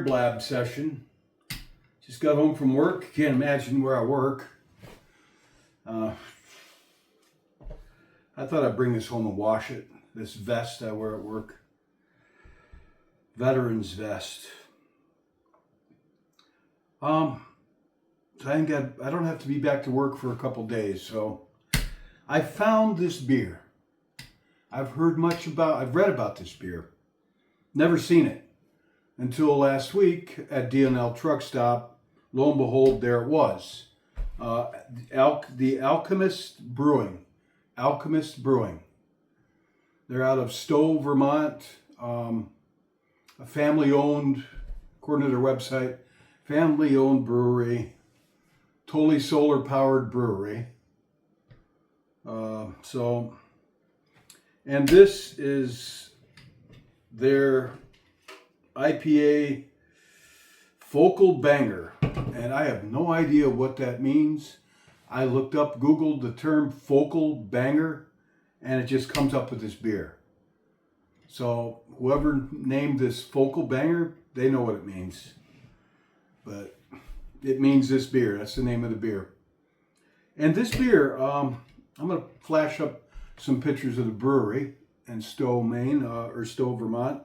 Beerblab session. Just got home from work. Can't imagine where I work. I thought I'd bring this home and wash it. This vest I wear at work. Veteran's vest. So I don't have to be back to work for a couple days. So I found this beer. I've read about this beer. Never seen it. Until last week at D&L Truck Stop, lo and behold, there it was. The Alchemist Brewing. Alchemist Brewing. They're out of Stowe, Vermont. A family-owned, according to their website, family-owned brewery. Totally solar-powered brewery. And this is their IPA Focal Banger, and I have no idea what that means. I Googled the term Focal Banger, and it just comes up with this beer. So whoever named this Focal Banger, they know what it means. But it means this beer. That's the name of the beer. And this beer, I'm going to flash up some pictures of the brewery in Stowe, Maine, or Stowe, Vermont.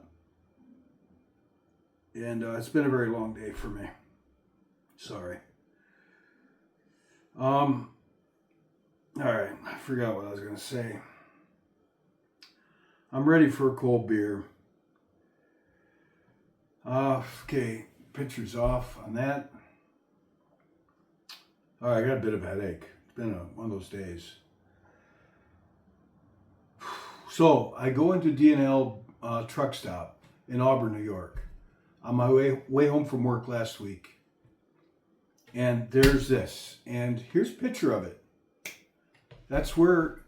And it's been a very long day for me. Sorry. All right, I forgot what I was going to say. I'm ready for a cold beer. Okay, pictures off on that. All right, I got a bit of a headache. It's been one of those days. So I go into D&L Truck Stop in Auburn, New York. On my way home from work last week. And there's this. And here's a picture of it. That's where,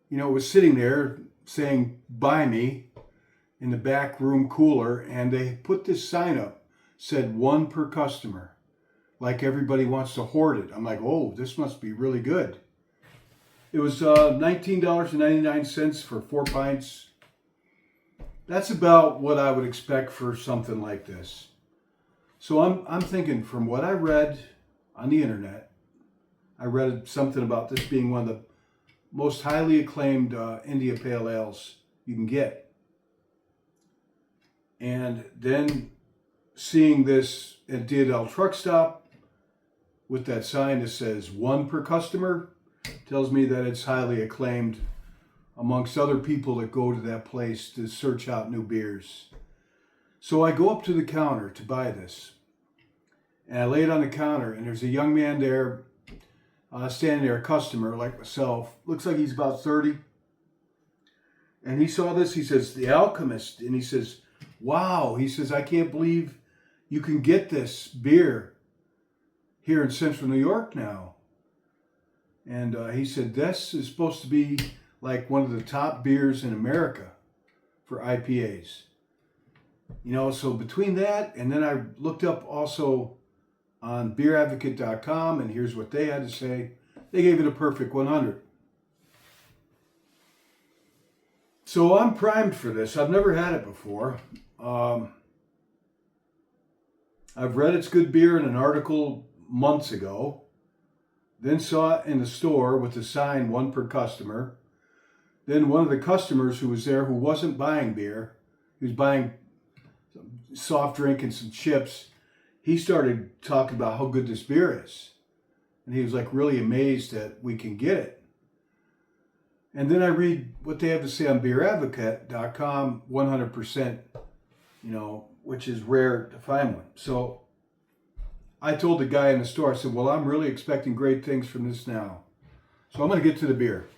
it was sitting there saying, "Buy me," in the back room cooler. And they put this sign up, said 1 per customer. Like everybody wants to hoard it. I'm like, oh, this must be really good. It was $19.99 for 4 pints. That's about what I would expect for something like this. So I'm thinking, from what I read on the internet, I read something about this being one of the most highly acclaimed India Pale Ales you can get. And then seeing this at D&L Truck Stop with that sign that says 1 per customer tells me that it's highly acclaimed amongst other people that go to that place to search out new beers. So I go up to the counter to buy this. And I lay it on the counter, and there's a young man there, standing there, a customer like myself. Looks like he's about 30. And he saw this, he says, "The Alchemist." And he says, "Wow." He says, "I can't believe you can get this beer here in Central New York now." And he said, "This is supposed to be like one of the top beers in America for IPAs." So between that, and then I looked up also on beeradvocate.com, and here's what they had to say. They gave it a perfect 100. So I'm primed for this. I've never had it before. I've read it's good beer in an article months ago. Then saw it in the store with the sign 1 per customer. Then one of the customers who was there, who wasn't buying beer, he was buying some soft drink and some chips, he started talking about how good this beer is. And he was like really amazed that we can get it. And then I read what they have to say on beeradvocate.com, 100%, which is rare to find one. So I told the guy in the store, I said, well, I'm really expecting great things from this now. So I'm going to get to the beer.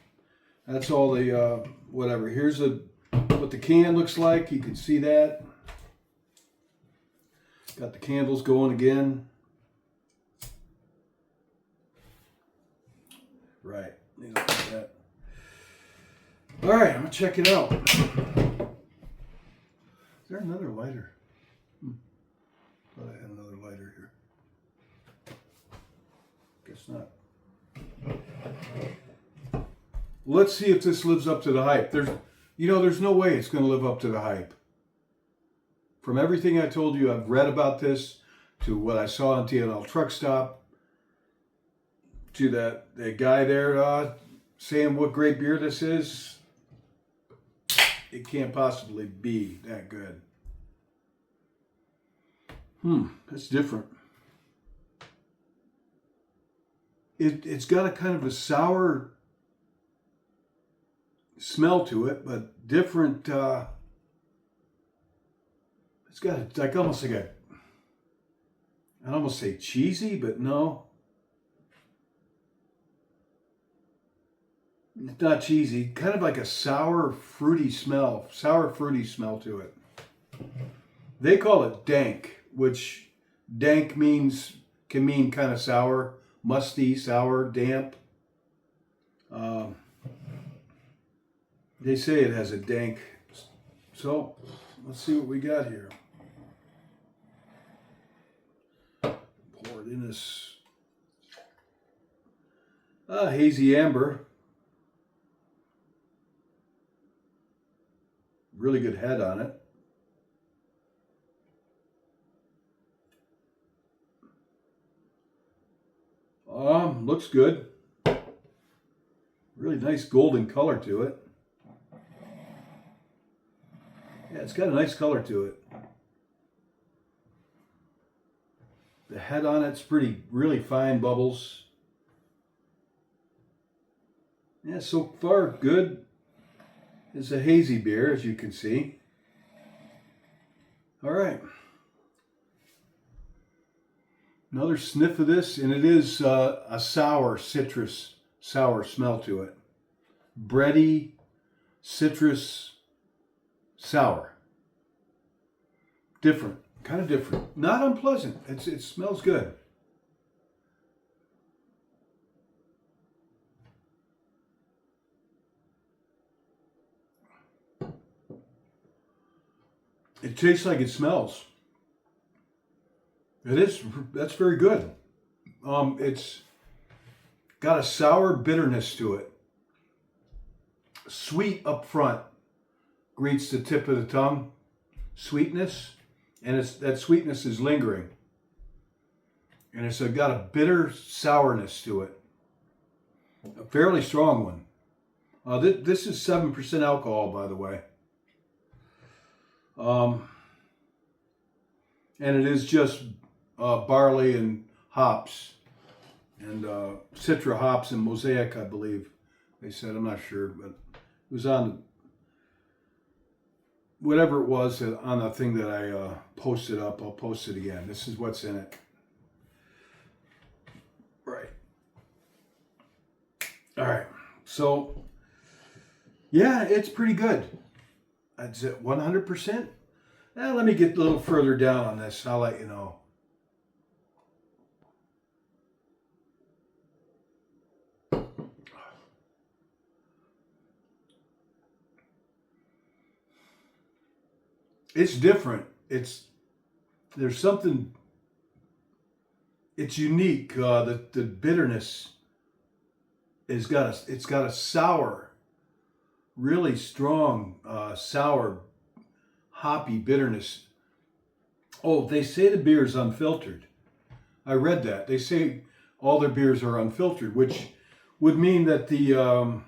That's all the, whatever. Here's what the can looks like. You can see that. Got the candles going again. Right. Like that. All right, I'm going to check it out. Is there another lighter? Thought I had another lighter here. Guess not. Let's see if this lives up to the hype. There's no way it's going to live up to the hype. from everything I told you, I've read about this, to what I saw on TNL Truck Stop, to that guy there saying what great beer this is, it can't possibly be that good. That's different. It's got a kind of a sour smell to it, but different. It's got like almost like I'd almost say cheesy, but no. It's not cheesy. Kind of like a sour, fruity smell to it. They call it dank, which dank can mean kind of sour, musty, sour, damp. They say it has a dank. So let's see what we got here. Pour it in this hazy amber. Really good head on it. Looks good. Really nice golden color to it. Yeah, it's got a nice color to it. The head on it's really fine bubbles. Yeah, so far good. It's a hazy beer, as you can see. All right. Another sniff of this, and it is a sour smell to it. Bready, citrus, sour. Different, kind of different. Not unpleasant. It smells good. It tastes like it smells. It is. That's very good. It's got a sour bitterness to it. Sweet up front greets the tip of the tongue. Sweetness, and that sweetness is lingering. And it's got a bitter sourness to it. A fairly strong one. This is 7% alcohol, by the way. And it is just barley and hops, and Citra hops and Mosaic, I believe they said. I'm not sure, but it was on whatever it was on the thing that I posted up. I'll post it again. This is what's in it. Right. All right. So, yeah, it's pretty good. Is it 100%? Let me get a little further down on this. I'll let you know. It's different. There's something. It's unique. The bitterness it's got a sour, really strong sour, hoppy bitterness. Oh, they say the beer is unfiltered. I read that. They say all their beers are unfiltered, which would mean that the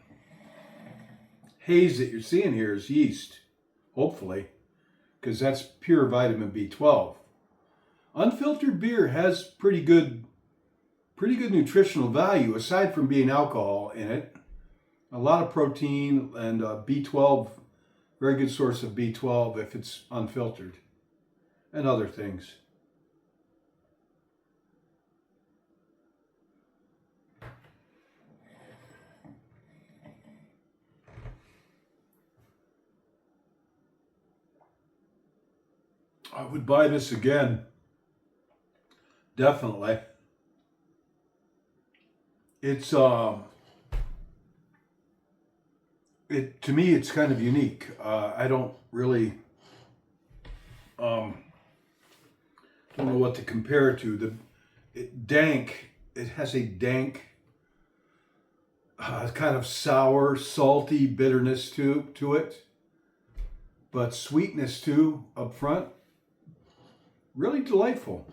haze that you're seeing here is yeast, hopefully, because that's pure vitamin B12. Unfiltered beer has pretty good nutritional value, aside from being alcohol in it. A lot of protein and B12, very good source of B12 if it's unfiltered, and other things. I would buy this again. Definitely. It's to me it's kind of unique. I don't really don't know what to compare it to. It has a dank, kind of sour, salty bitterness to it, but sweetness too up front. really delightful.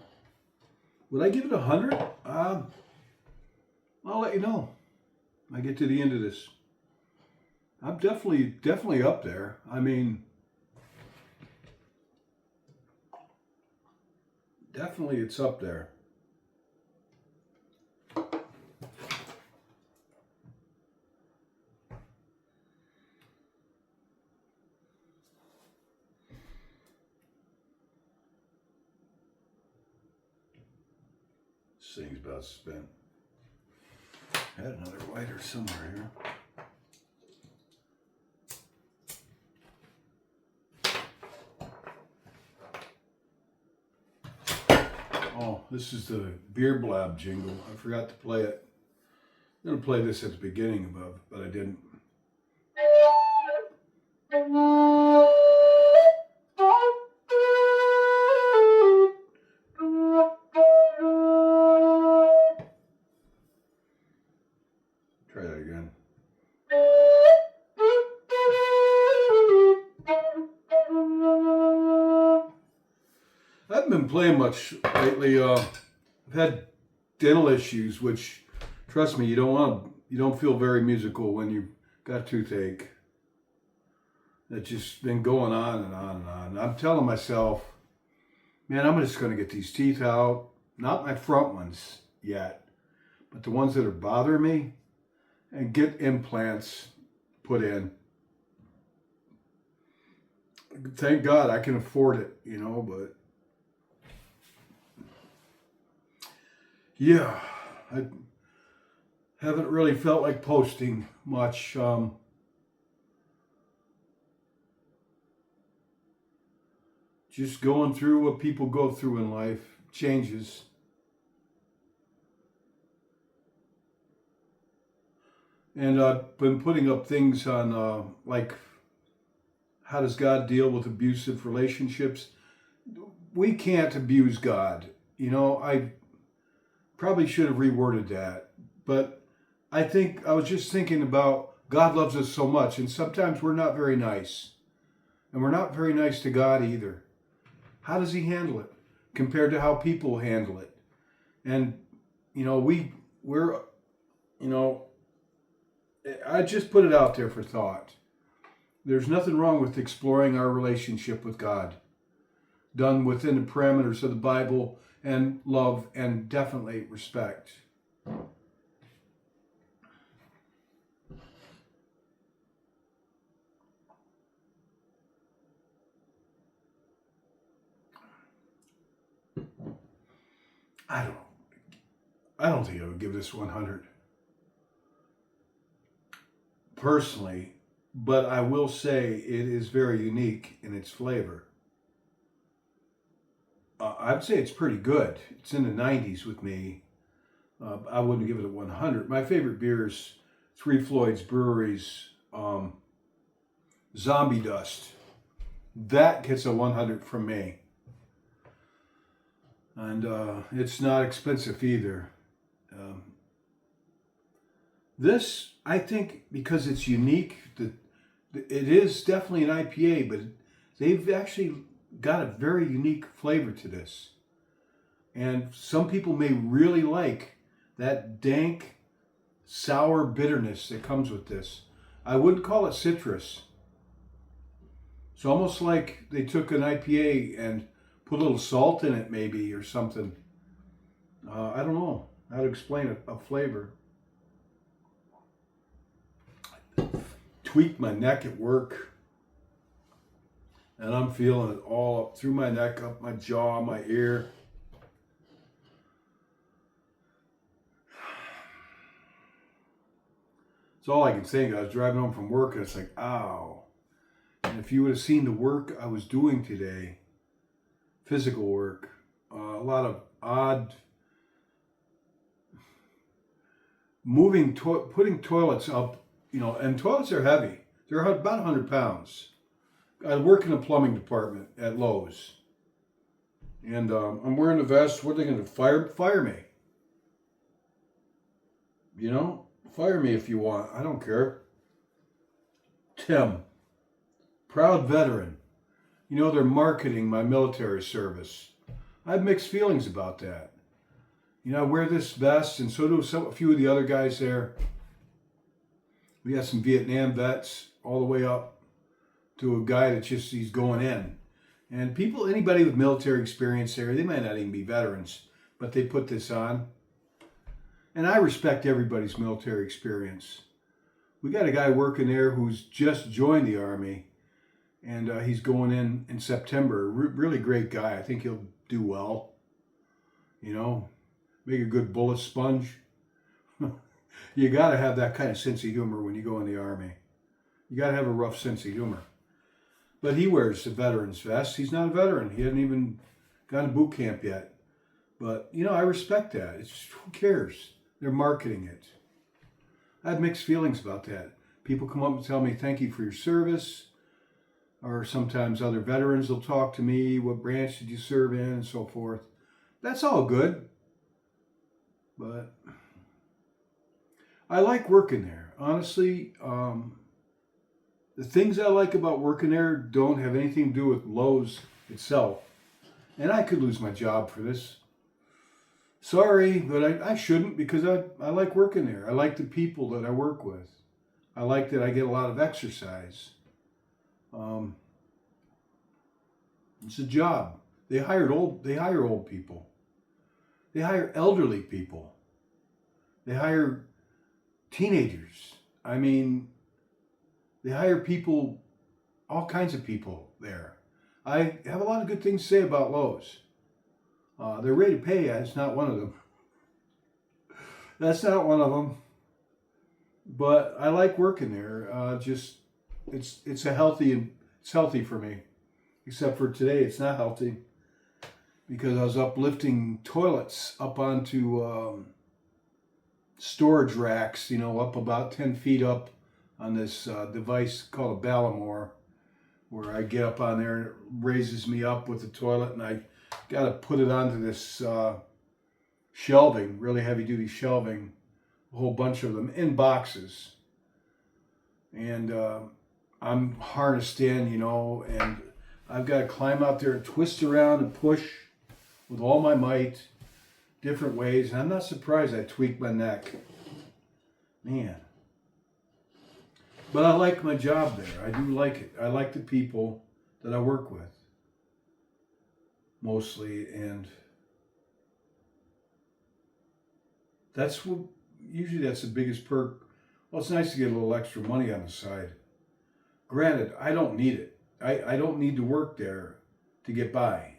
Would I give it 100? I'll let you know when I get to the end of this. I'm definitely up there. I mean, definitely it's up there. This thing's about spent. I had another lighter somewhere here. Oh, this is the Beerblab jingle. I forgot to play it. I'm going to play this at the beginning above, but I didn't. Try that again. I haven't been playing much lately. I've had dental issues, which, trust me, you don't feel very musical when you've got toothache. That's just been going on and on and on. I'm telling myself, man, I'm just going to get these teeth out. Not my front ones yet, but the ones that are bothering me, and get implants put in. Thank God I can afford it, but yeah, I haven't really felt like posting much. Just going through what people go through in life, changes. And I've been putting up things on like, how does God deal with abusive relationships? We can't abuse God. I probably should have reworded that. But I think I was just thinking about God loves us so much, and sometimes we're not very nice. And we're not very nice to God either. How does he handle it compared to how people handle it? And, we're, I just put it out there for thought. There's nothing wrong with exploring our relationship with God, done within the parameters of the Bible and love and definitely respect. I don't think I would give this 100 personally, but I will say it is very unique in its flavor. I'd say it's pretty good. It's in the 90s with me. I wouldn't give it a 100. My favorite beer is Three Floyds Brewery's Zombie Dust. That gets a 100 from me. And it's not expensive either. This, I think, because it's unique, it is definitely an IPA, but they've actually got a very unique flavor to this. And some people may really like that dank, sour bitterness that comes with this. I wouldn't call it citrus. It's almost like they took an IPA and put a little salt in it maybe or something. I don't know how to explain a flavor. Tweaked my neck at work, and I'm feeling it all up through my neck, up my jaw, my ear. It's all I can think. I was driving home from work and it's like, ow. And if you would have seen the work I was doing today, physical work, a lot of odd putting toilets up, and toilets are heavy. They're about 100 pounds. I work in the plumbing department at Lowe's. And I'm wearing a vest. What are they going to do? Fire me? Fire me if you want. I don't care. Tim, proud veteran. They're marketing my military service. I have mixed feelings about that. You know, I wear this vest, and so do a few of the other guys there. We have some Vietnam vets all the way up to a guy that he's going in. And people, anybody with military experience there, they might not even be veterans, but they put this on. And I respect everybody's military experience. We got a guy working there who's just joined the Army, and he's going in September. Really great guy. I think he'll do well. You know, make a good bullet sponge. You got to have that kind of sense of humor when you go in the Army. You got to have a rough sense of humor. But he wears the veteran's vest. He's not a veteran. He hasn't even gone to boot camp yet. But, you know, I respect that. It's just, who cares? They're marketing it. I have mixed feelings about that. People come up and tell me, thank you for your service. Or sometimes other veterans will talk to me, what branch did you serve in, and so forth. That's all good. But I like working there. Honestly, the things I like about working there don't have anything to do with Lowe's itself. And I could lose my job for this. Sorry, but I shouldn't, because I like working there. I like the people that I work with. I like that I get a lot of exercise. It's a job. They hire old people. They hire elderly people. They hire teenagers. I mean, they hire people, all kinds of people there. I have a lot of good things to say about Lowe's. Their rate of pay is not one of them. That's not one of them. But I like working there. It's healthy for me. Except for today, it's not healthy because I was uplifting toilets up onto storage racks. You know, up about 10 feet up on this device called a Bangor, where I get up on there and it raises me up with the toilet, and I got to put it onto this shelving, really heavy duty shelving, a whole bunch of them in boxes. And I'm harnessed in, you know, and I've got to climb out there and twist around and push with all my might, different ways. And I'm not surprised I tweaked my neck. Man. But I like my job there. I do like it. I like the people that I work with. Mostly. And usually that's the biggest perk. Well, it's nice to get a little extra money on the side. Granted, I don't need it. I don't need to work there to get by.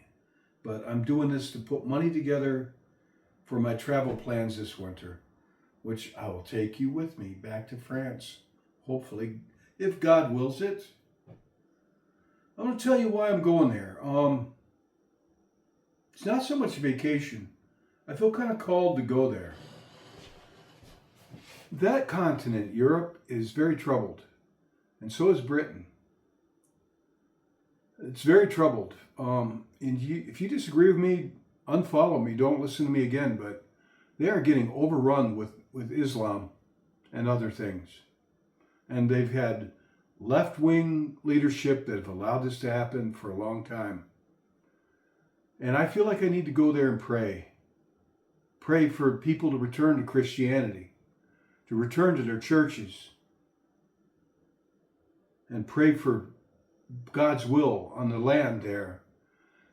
But I'm doing this to put money together for my travel plans this winter, which I will take you with me back to France, hopefully, if God wills it. I'm going to tell you why I'm going there. It's not so much a vacation. I feel kind of called to go there. That continent, Europe, is very troubled, and so is Britain. It's very troubled. And if you disagree with me, unfollow me. Don't listen to me again. But they are getting overrun with Islam and other things. And they've had left-wing leadership that have allowed this to happen for a long time. And I feel like I need to go there and pray. Pray for people to return to Christianity, to return to their churches, and pray for God's will on the land there.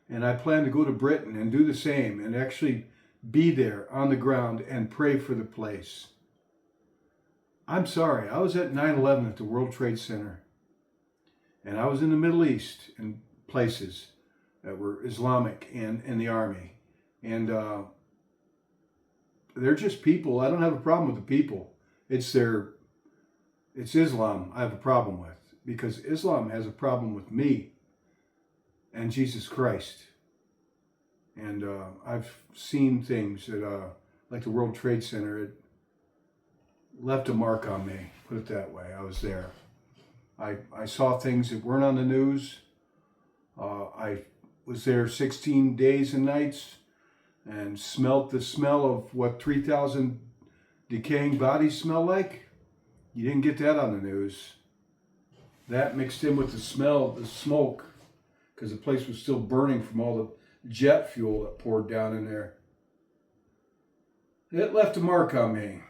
And I plan to go to Britain and do the same and actually be there on the ground and pray for the place. I'm sorry, I was at 9/11 at the World Trade Center, and I was in the Middle East in places that were Islamic and in the army. And they're just people. I don't have a problem with the people. It's Islam I have a problem with, because Islam has a problem with me and Jesus Christ. And I've seen things that, like the World Trade Center, it left a mark on me, put it that way. I was there. I saw things that weren't on the news. I was there 16 days and nights and smelt the smell of what 3,000 decaying bodies smell like. You didn't get that on the news. That mixed in with the smell, the smoke, because the place was still burning from all jet fuel that poured down in there. It left a mark on me.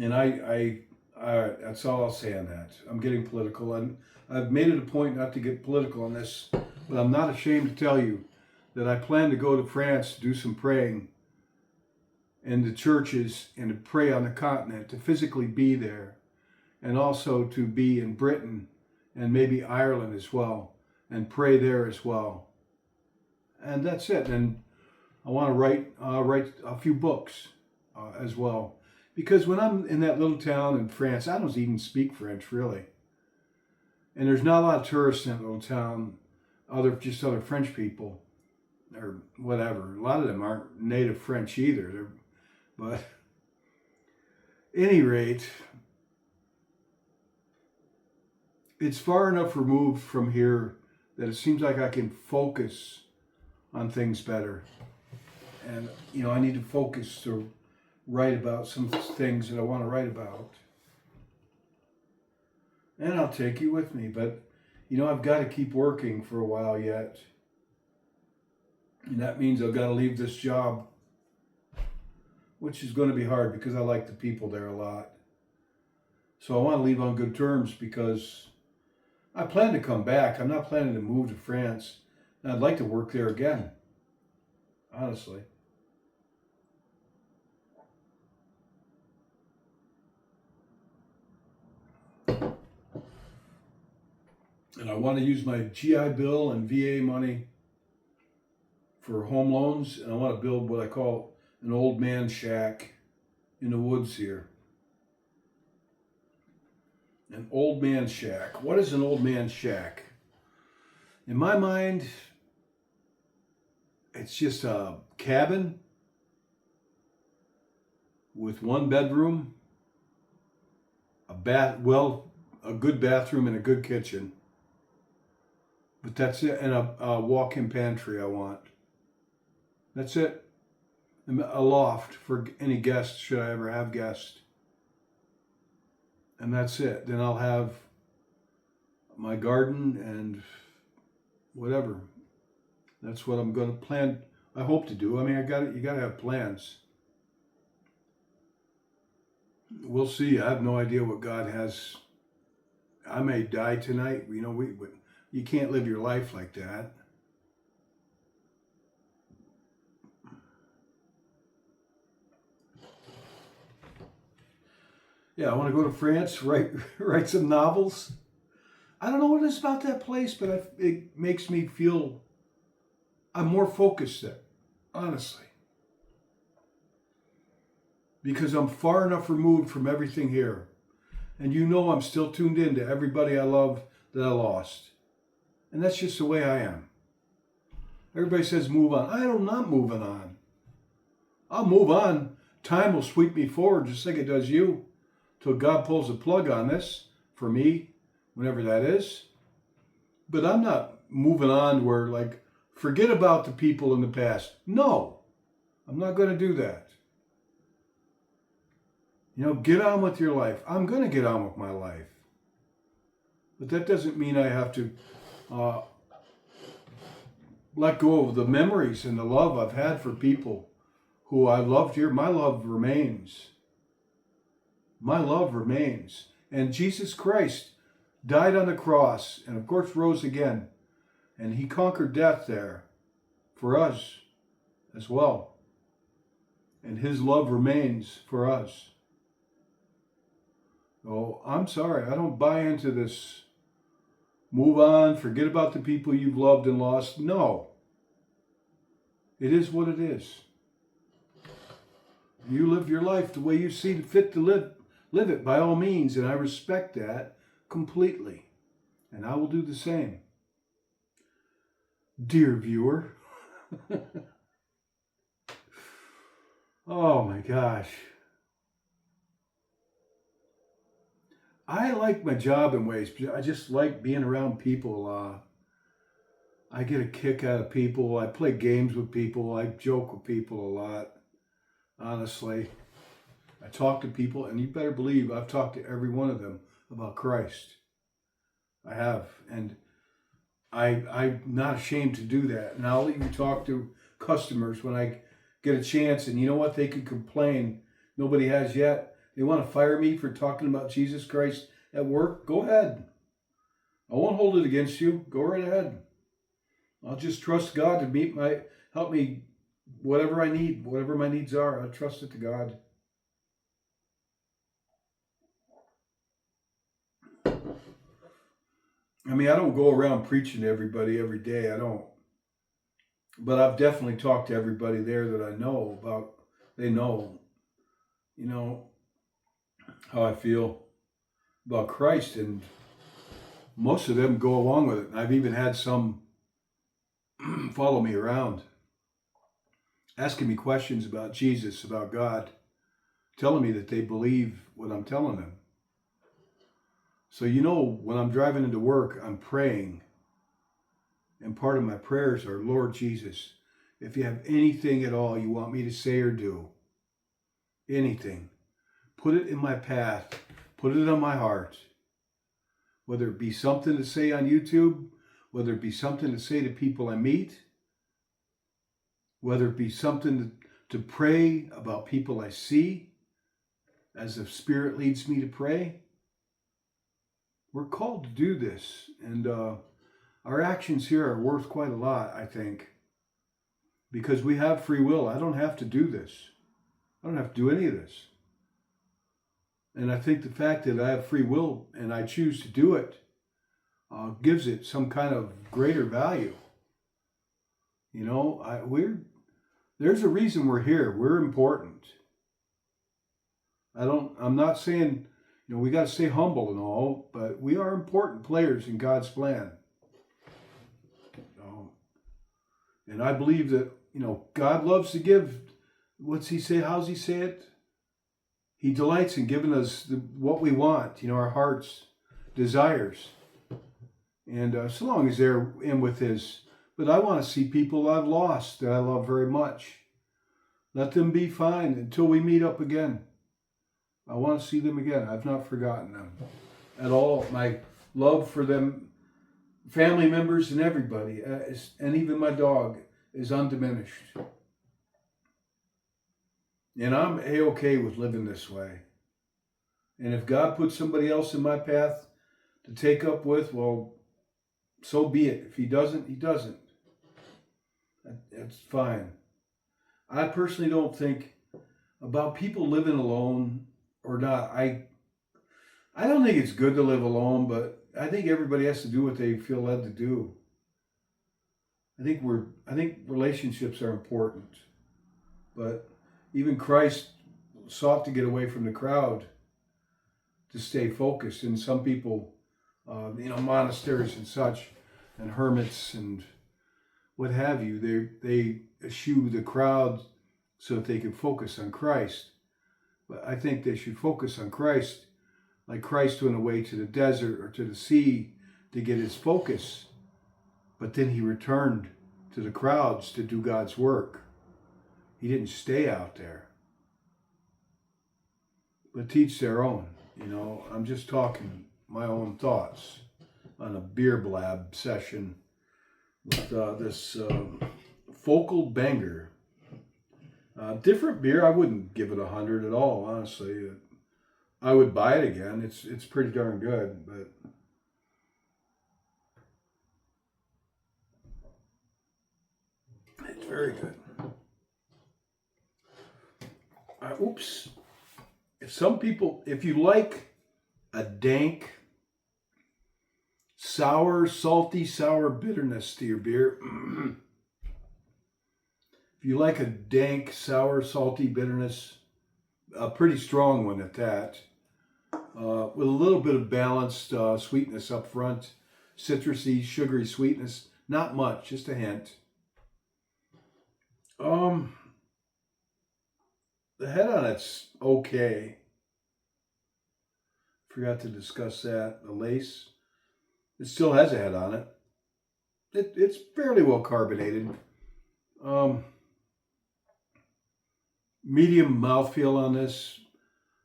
And I that's all I'll say on that. I'm getting political, and I've made it a point not to get political on this, but I'm not ashamed to tell you that I plan to go to France to do some praying in the churches and to pray on the continent, to physically be there, and also to be in Britain and maybe Ireland as well, and pray there as well. And that's it. And I want to write a few books as well. Because when I'm in that little town in France, I don't even speak French, really. And there's not a lot of tourists in that little town, other French people, or whatever. A lot of them aren't native French either. But at any rate, it's far enough removed from here that it seems like I can focus on things better. And, I need to focus to write about some things that I want to write about. And I'll take you with me, but I've got to keep working for a while yet. And that means I've got to leave this job, which is going to be hard because I like the people there a lot. So I want to leave on good terms because I plan to come back. I'm not planning to move to France. And I'd like to work there again, honestly. And I want to use my GI Bill and VA money for home loans. And I want to build what I call an old man shack in the woods here. An old man shack. What is an old man shack? In my mind, it's just a cabin with one bedroom, a good bathroom and a good kitchen. But that's it, and a walk-in pantry I want. That's it. And a loft for any guests, should I ever have guests. And that's it. Then I'll have my garden and whatever. That's what I'm going to plan. I hope to do. I mean, you got to have plans. We'll see. I have no idea what God has. I may die tonight. You can't live your life like that. Yeah, I want to go to France, write some novels. I don't know what it is about that place, but it makes me feel I'm more focused there, honestly. Because I'm far enough removed from everything here. And I'm still tuned in to everybody I love that I lost. And that's just the way I am. Everybody says move on. I'm not moving on. I'll move on. Time will sweep me forward just like it does you. Till God pulls a plug on this for me, whenever that is. But I'm not moving on where forget about the people in the past. No, I'm not going to do that. Get on with your life. I'm going to get on with my life. But that doesn't mean I have to let go of the memories and the love I've had for people who I loved here. My love remains. My love remains. And Jesus Christ died on the cross and of course rose again. And he conquered death there for us as well. And his love remains for us. Oh, I'm sorry. I don't buy into this move on, forget about the people you've loved and lost. No. It is what it is. You live your life the way you see fit to live it by all means, and I respect that completely. And I will do the same. Dear viewer. Oh my gosh. I like my job in ways. I just like being around people. I get a kick out of people. I play games with people. I joke with people a lot. Honestly. I talk to people, and you better believe I've talked to every one of them about Christ. I have. And I'm not ashamed to do that. And I'll even talk to customers when I get a chance. And you know what? They could complain. Nobody has yet. They want to fire me for talking about Jesus Christ at work. Go ahead. I won't hold it against you. Go right ahead. I'll just trust God to help me, whatever I need, whatever my needs are. I trust it to God. I mean, I don't go around preaching to everybody every day. I don't. But I've definitely talked to everybody there that I know about. They know, how I feel about Christ. And most of them go along with it. And I've even had some follow me around, asking me questions about Jesus, about God, telling me that they believe what I'm telling them. So, when I'm driving into work, I'm praying. And part of my prayers are, Lord Jesus, if you have anything at all you want me to say or do, anything, put it in my path, put it on my heart. Whether it be something to say on YouTube, whether it be something to say to people I meet, whether it be something to pray about people I see, as the Spirit leads me to pray. We're called to do this, and our actions here are worth quite a lot, I think, because we have free will. I don't have to do this. I don't have to do any of this. And I think the fact that I have free will and I choose to do it gives it some kind of greater value. There's a reason we're here. We're important. I'm not saying, we got to stay humble and all, but we are important players in God's plan. And I believe that, God loves to give. What's he say? How's he say it? He delights in giving us what we want, our heart's desires. And so long as they're in with his. But I want to see people I've lost that I love very much. Let them be fine until we meet up again. I want to see them again. I've not forgotten them at all. My love for them, family members and everybody, and even my dog, is undiminished. And I'm A-okay with living this way. And if God puts somebody else in my path to take up with, well, so be it. If he doesn't, he doesn't. That's fine. I personally don't think about people living alone or not. I don't think it's good to live alone, but I think everybody has to do what they feel led to do. I think relationships are important, but even Christ sought to get away from the crowd to stay focused. And some people, monasteries and such, and hermits and what have you, they eschew the crowd so that they can focus on Christ. But I think they should focus on Christ, like Christ went away to the desert or to the sea to get his focus. But then he returned to the crowds to do God's work. He didn't stay out there. But teach their own. I'm just talking my own thoughts on a Beerblab session with this Focal Bangor. Different beer. I wouldn't give it 100 at all, honestly. I would buy it again. It's pretty darn good, but it's very good. Oops. If you like a dank, salty, sour bitterness to your beer, if you like a dank, sour, salty bitterness, a pretty strong one at that, with a little bit of balanced sweetness up front, citrusy, sugary sweetness, not much, just a hint. The head on it's okay. Forgot to discuss that. The lace, it still has a head on it. It's fairly well carbonated. Medium mouthfeel on this.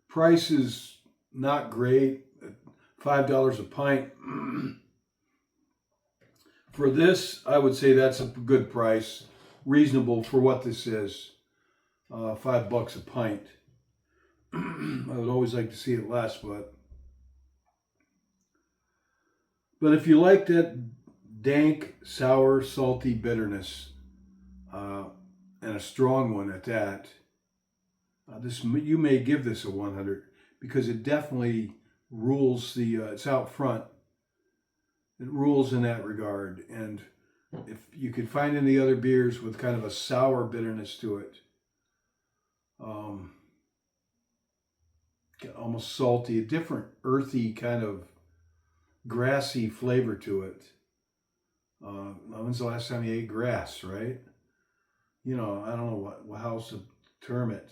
Price is not great. $5 a pint For this, I would say that's a good price, reasonable for what this is. $5 a pint. I would always like to see it less, but if you like that dank, sour, salty bitterness, and a strong one at that, this you may give this a 100 because it definitely rules the. It's out front. It rules in that regard, and if you could find any other beers with kind of a sour bitterness to it, almost salty, a different earthy kind of grassy flavor to it. When's the last time you ate grass, right? I don't know how else to term it.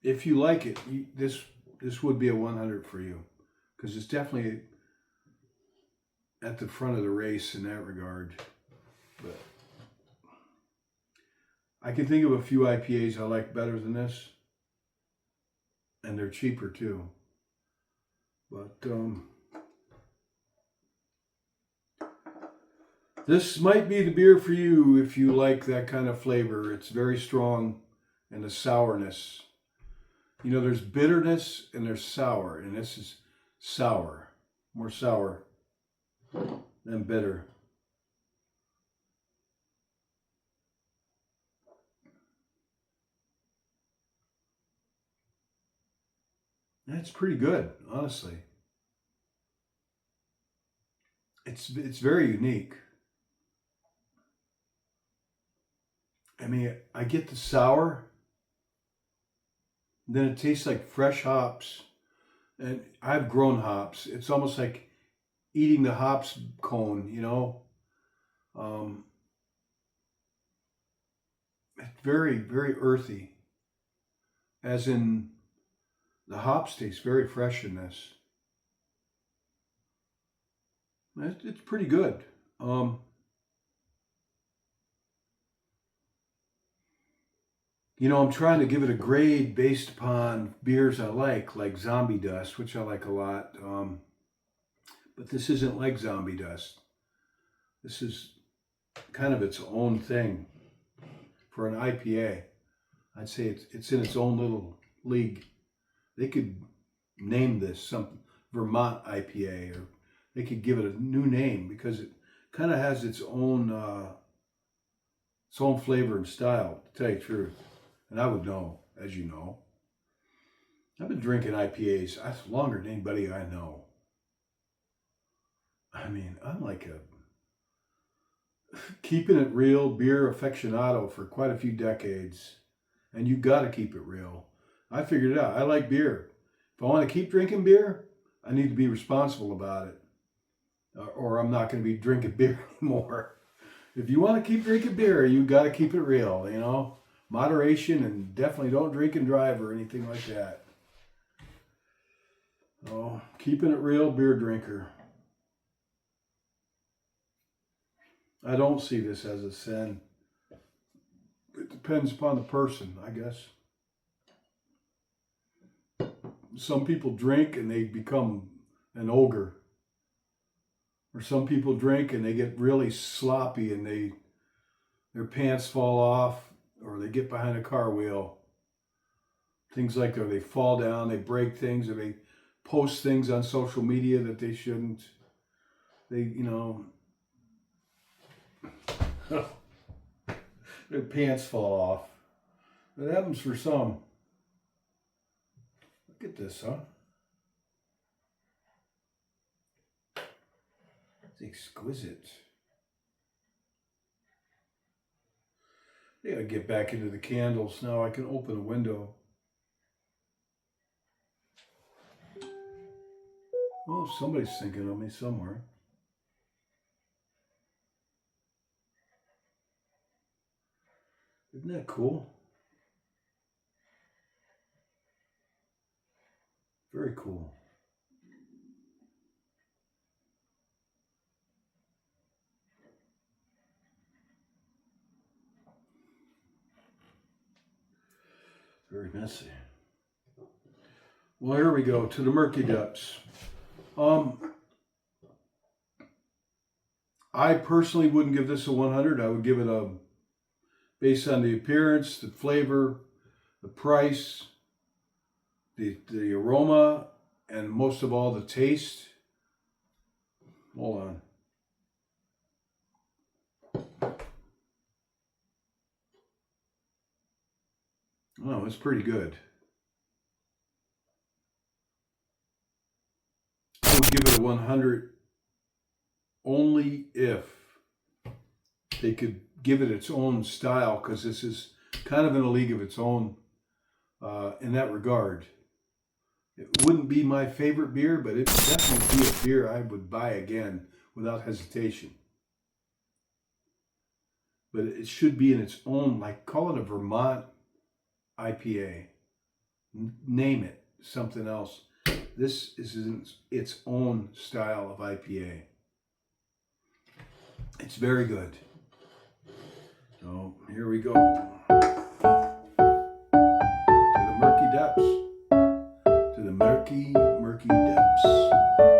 If you like it, this would be a 100 for you, because it's definitely at the front of the race in that regard. But I can think of a few IPAs I like better than this, and they're cheaper too. But this might be the beer for you if you like that kind of flavor. It's very strong, and the sourness. There's bitterness and there's sour, and this is sour, more sour than bitter. That's pretty good, honestly. It's very unique. I mean, I get the sour, then it tastes like fresh hops, and I've grown hops. It's almost like eating the hops cone, It's very, very earthy, as in the hops taste very fresh in this. It's pretty good. I'm trying to give it a grade based upon beers I like Zombie Dust, which I like a lot. But this isn't like Zombie Dust. This is kind of its own thing for an IPA. I'd say it's in its own little league. They could name this something Vermont IPA, or they could give it a new name because it kind of has its own flavor and style, to tell you the truth. And I would know, as you know. I've been drinking IPAs longer than anybody I know. I mean, I'm like a keeping it real beer aficionado for quite a few decades. And you got to keep it real. I figured it out. I like beer. If I want to keep drinking beer, I need to be responsible about it. Or I'm not going to be drinking beer anymore. If you want to keep drinking beer, you got to keep it real, Moderation, and definitely don't drink and drive or anything like that. Oh, keeping it real, beer drinker. I don't see this as a sin. It depends upon the person, I guess. Some people drink and they become an ogre. Or some people drink and they get really sloppy and their pants fall off, or they get behind a car wheel. Things like that, or they fall down, they break things, or they post things on social media that they shouldn't. Their pants fall off. That happens for some. Look at this, huh? It's exquisite. I gotta get back into the candles now. I can open a window. Oh, somebody's thinking of me somewhere. Isn't that cool? Very cool. Very messy. Well, here we go to the Murky Depths. I personally wouldn't give this a 100. I would give it a, based on the appearance, the flavor, the price, the aroma, and most of all the taste. Hold on. Oh, it's pretty good. I would give it a 100 only if they could give it its own style, because this is kind of in a league of its own in that regard. It wouldn't be my favorite beer, but it would definitely be a beer I would buy again without hesitation. But it should be in its own, like call it a Vermont IPA. Name it something else. This is in its own style of IPA. It's very good. So here we go. To the murky depths. To the murky, murky depths.